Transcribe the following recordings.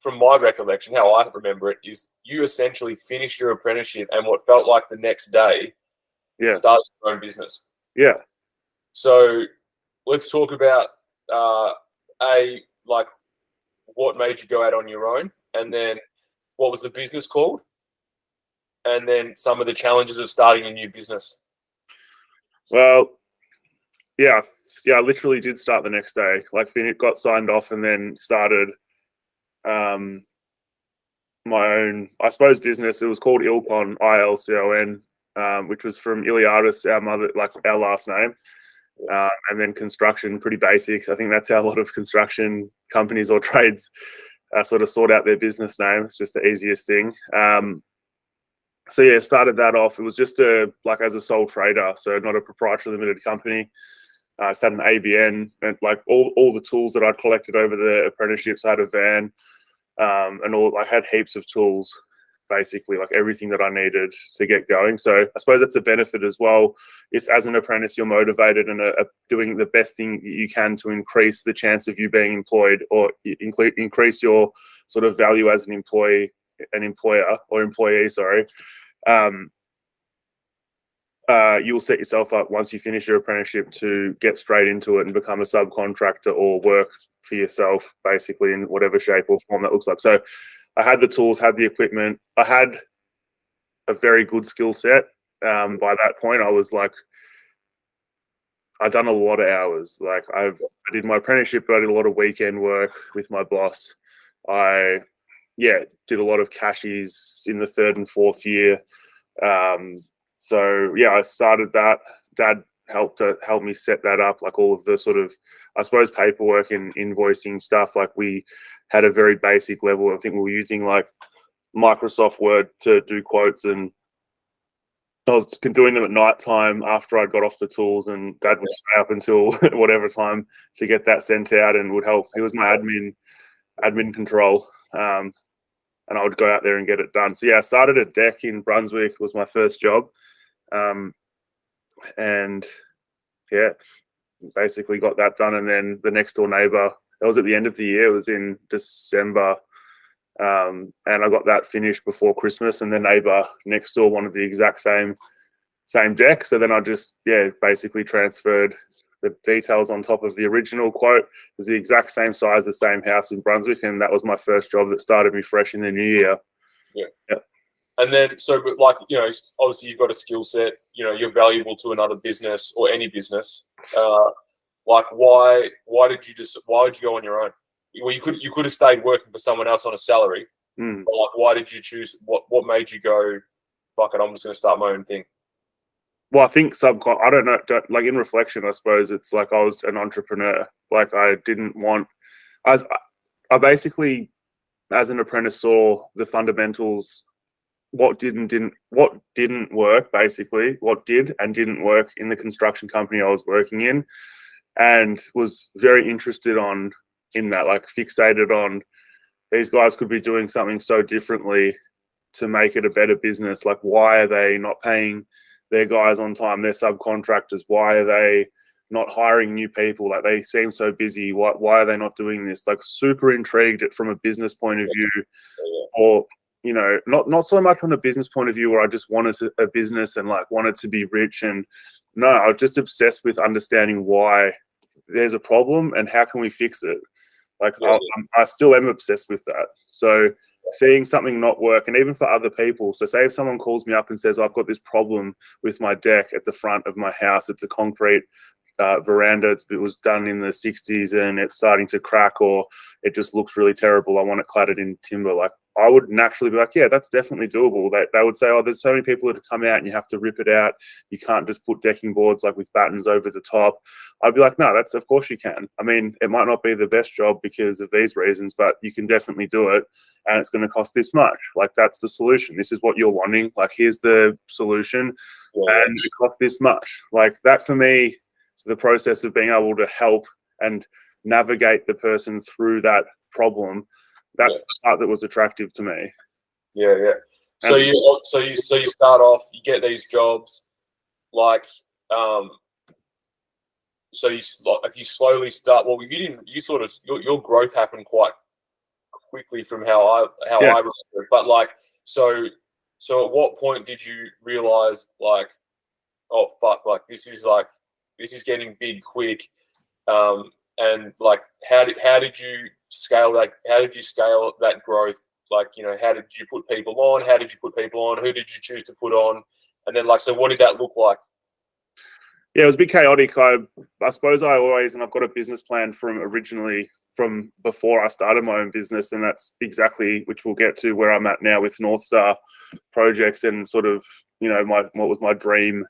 from my recollection, how I remember it, is you essentially finished your apprenticeship and what felt like the next day started your own business. Yeah. So let's talk about like what made you go out on your own, and then what was the business called, and then some of the challenges of starting a new business. Well, yeah, I literally did start the next day. Like, got signed off and then started my own, I suppose, business. It was called Ilcon, ILCON, which was from Iliadis, our mother, like our last name. And then construction, pretty basic. I think that's how a lot of construction companies or trades sort of sort out their business name. It's just the easiest thing. So yeah, started that off. It was just like as a sole trader, so not a proprietary limited company. I just had an ABN and like all the tools that I'd collected over the apprenticeships. I had a van and I had heaps of tools, basically like everything that I needed to get going. So I suppose that's a benefit as well. If as an apprentice you're motivated and are doing the best thing you can to increase the chance of you being employed or increase your sort of value as an employer or employee, sorry. You'll set yourself up once you finish your apprenticeship to get straight into it and become a subcontractor or work for yourself, basically, in whatever shape or form that looks like. So I had the tools, had the equipment. I had a very good skill set. By that point, I was like, I'd done a lot of hours. Like I did my apprenticeship, but I did a lot of weekend work with my boss. I did a lot of cashies in the 3rd and 4th year. So yeah, I started that. Dad helped me set that up, like all of the sort of, I suppose, paperwork and invoicing stuff. Like we had a very basic level. I think we were using like Microsoft Word to do quotes, and I was doing them at night time after I got off the tools, and Dad would stay up until whatever time to get that sent out and would help. He was my admin control. And I would go out there and get it done. So yeah, I started at Deck in Brunswick. It was my first job. And yeah, basically got that done. And then the next door neighbor, that was at the end of the year. It was in December. And I got that finished before Christmas. And the neighbor next door wanted the exact same deck. So then I just, basically transferred the details on top of the original quote. It was the exact same size, the same house in Brunswick, and that was my first job that started me fresh in the new year. Yeah. And then, so like, obviously you've got a skill set, you're valuable to another business or any business. Like why did you go on your own? Well, you could have stayed working for someone else on a salary. But like, why did you choose, what made you go, fuck it, I'm just going to start my own thing? Well, I think I don't know, like in reflection, I suppose it's like I was an entrepreneur. Like I basically, as an apprentice, saw the fundamentals, what didn't work, basically, what did and didn't work in the construction company I was working in, and was very interested in that, like fixated on these guys could be doing something so differently to make it a better business. Like, why are they not paying their guys on time, their subcontractors? Why are they not hiring new people? Like, they seem so busy. Why are they not doing this? Like, super intrigued from a business point of view, or not so much from a business point of view where I just wanted a business and like wanted to be rich. And no, I was just obsessed with understanding why there's a problem and how can we fix it. Like I still am obsessed with that. So seeing something not work, and even for other people. So say if someone calls me up and says, I've got this problem with my deck at the front of my house, it's a concrete veranda, it was done in the 60s and it's starting to crack, or it just looks really terrible, I want it cladded in timber. Like, I would naturally be like, yeah, that's definitely doable. They would say, oh, there's so many people that come out and you have to rip it out. You can't just put decking boards like with battens over the top. I'd be like, no, of course you can. I mean, it might not be the best job because of these reasons, but you can definitely do it. And it's going to cost this much. Like, that's the solution. This is what you're wanting. Like, here's the solution. And it costs this much. Like, that for me, the process of being able to help and navigate the person through that problem, that's the part that was attractive to me. Yeah. So you start off, you get these jobs, like, so you slowly start. Well, your growth happened quite quickly from how I remember it. But like, so at what point did you realize like, oh fuck, like this is getting big quick, and like how did you scale that? How did you scale that growth? Like, you know, how did you put people on? How did you put people on? Who did you choose to put on? And then like, so what did that look like? Yeah, it was a bit chaotic. I suppose and I've got a business plan from before I started my own business, and that's exactly, which we'll get to, where I'm at now with North Star projects and sort of, you know, what was my dream,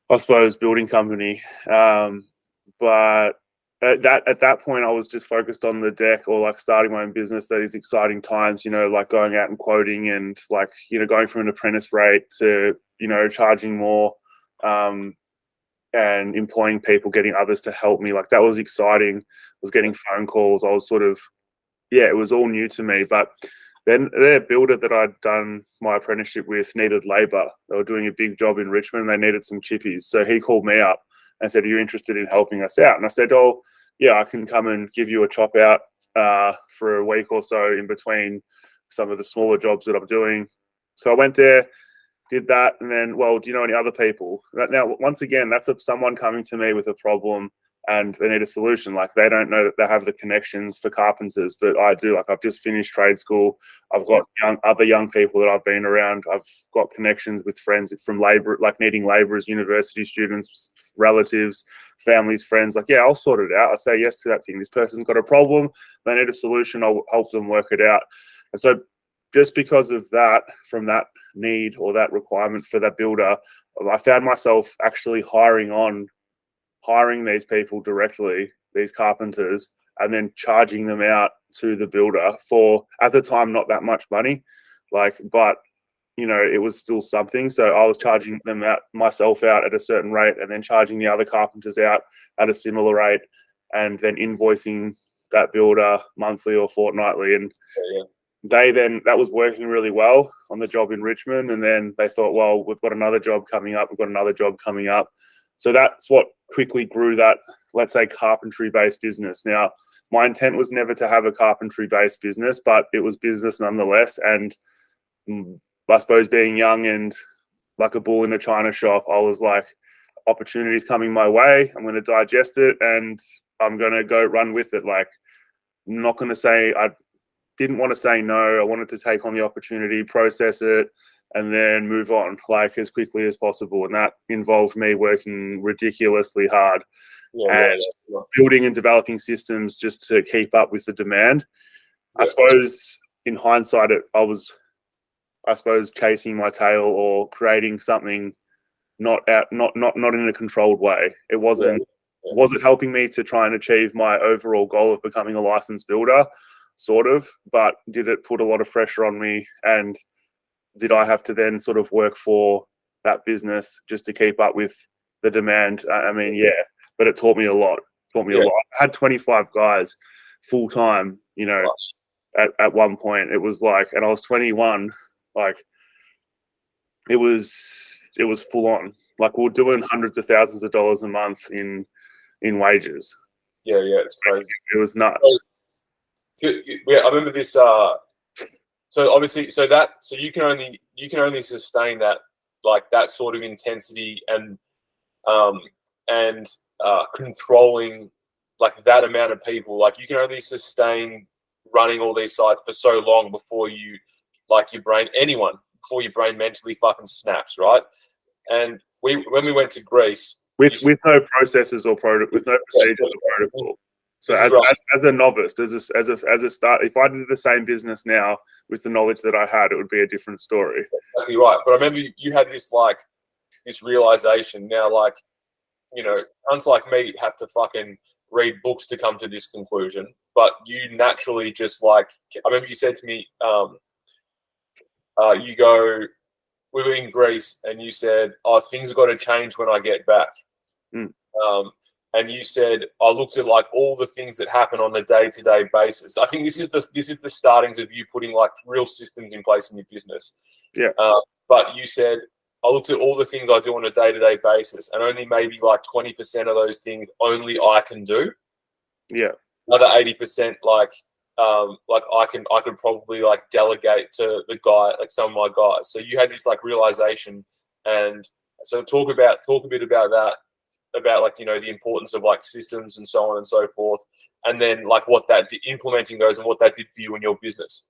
I suppose, building company. But at that point, I was just focused on the deck, or like starting my own business. That is exciting times, you know, like going out and quoting, and like, you know, going from an apprentice rate to, you know, charging more, and employing people, getting others to help me. Like, that was exciting. I was getting phone calls. I was sort of, it was all new to me. But then their builder that I'd done my apprenticeship with needed labor. They were doing a big job in Richmond. They needed some chippies. So he called me up and said, "Are you interested in helping us out?" And I said, "Oh, yeah, I can come and give you a chop out for a week or so in between some of the smaller jobs that I'm doing." So I went there, did that, and then, well, do you know any other people? Now, once again, that's someone coming to me with a problem and they need a solution. Like, they don't know that they have the connections for carpenters, but I do. Like, I've just finished trade school. I've got other young people that I've been around. I've got connections with friends from labor, like needing laborers, university students, relatives, families, friends. Like, yeah, I'll sort it out. I say yes to that thing. This person's got a problem. They need a solution. I'll help them work it out. And so just because of that, from that need or that requirement for that builder, I found myself actually hiring these people directly, these carpenters, and then charging them out to the builder for, at the time, not that much money, like, but you know, it was still something. So I was charging them out, myself out at a certain rate, and then charging the other carpenters out at a similar rate, and then invoicing that builder monthly or fortnightly. And that was working really well on the job in Richmond. And then they thought, well, we've got another job coming up. So that's what quickly grew that, let's say, carpentry-based business. Now, my intent was never to have a carpentry-based business, but it was business nonetheless. And I suppose, being young and like a bull in a china shop, I was like, opportunities coming my way, I'm going to digest it and I'm going to go run with it. Like, I'm not going to say, I didn't want to say no. I wanted to take on the opportunity, process it, and then move on, like, as quickly as possible. And that involved me working ridiculously hard and building and developing systems just to keep up with the demand. I suppose in hindsight, I was chasing my tail or creating something not in a controlled way. It wasn't. Was it helping me to try and achieve my overall goal of becoming a licensed builder? Sort of, but did it put a lot of pressure on me? And did I have to then sort of work for that business just to keep up with the demand? I mean, yeah, but it taught me a lot. I had 25 guys full time, you know, at one point. It was like, and I was 21, like, it was full on. Like, we were doing hundreds of thousands of dollars a month in wages. Yeah, it's crazy. It was nuts. Yeah, I remember this. So obviously, so you can only sustain that, like, that sort of intensity and controlling, like, that amount of people. Like, you can only sustain running all these sites for so long before your brain mentally fucking snaps, right? And when we went to Greece with no processes or with no procedures or protocol. So as a novice, as a start, if I did the same business now with the knowledge that I had, it would be a different story. Exactly right. But I remember you had this realization. Now, like, you know, cunts like me have to fucking read books to come to this conclusion. But you naturally just, like, I remember you said to me, we were in Greece and you said, "Oh, things have got to change when I get back." And you said, I looked at, like, all the things that happen on a day-to-day basis. I think this is the startings of you putting, like, real systems in place in your business. Yeah. But you said, I looked at all the things I do on a day-to-day basis, and only maybe like 20% of those things only I can do. Yeah. Another 80%, like, like I could probably like delegate to the guy, like some of my guys. So you had this like realization, and so talk a bit about that, about like, you know, the importance of like systems and so on and so forth, and then like what that implementing those and what that did for you in your business.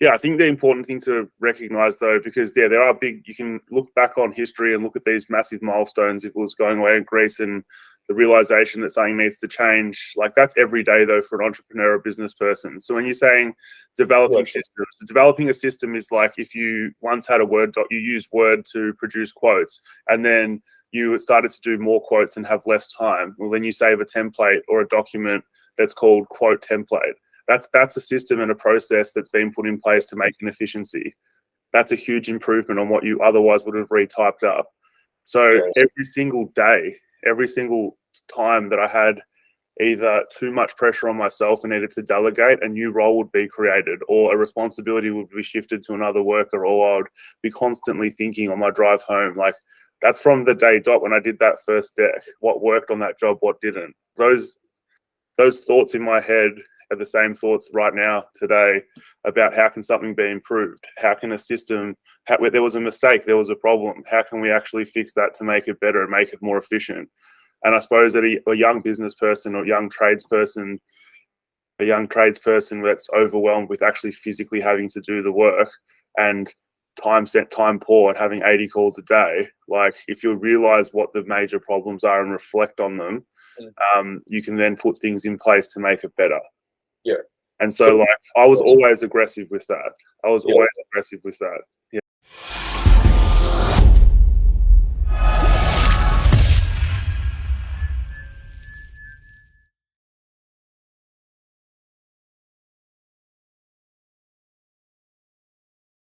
Yeah, I think the important thing to recognize, though, because there are big, you can look back on history and look at these massive milestones. If it was going away in Greece and the realization that something needs to change, like that's every day, though, for an entrepreneur or business person. So when you're saying developing systems, developing a system is like if you once had a Word doc, you used Word to produce quotes, and then you started to do more quotes and have less time. Well, then you save a template or a document that's called quote template. That's a system and a process that's been put in place to make an efficiency. That's a huge improvement on what you otherwise would have retyped up. So every single day, every single time that I had either too much pressure on myself and needed to delegate, a new role would be created or a responsibility would be shifted to another worker, or I would be constantly thinking on my drive home, like that's from the day dot when I did that first deck, what worked on that job, what didn't. Those thoughts in my head are the same thoughts right now today about how can something be improved? How can a system, where there was a mistake, there was a problem, how can we actually fix that to make it better and make it more efficient? And I suppose that a young business person or young tradesperson, that's overwhelmed with actually physically having to do the work and time poor and having 80 calls a day, like if you realize what the major problems are and reflect on them, you can then put things in place to make it better. Yeah. And so like I was always aggressive with that. Yeah.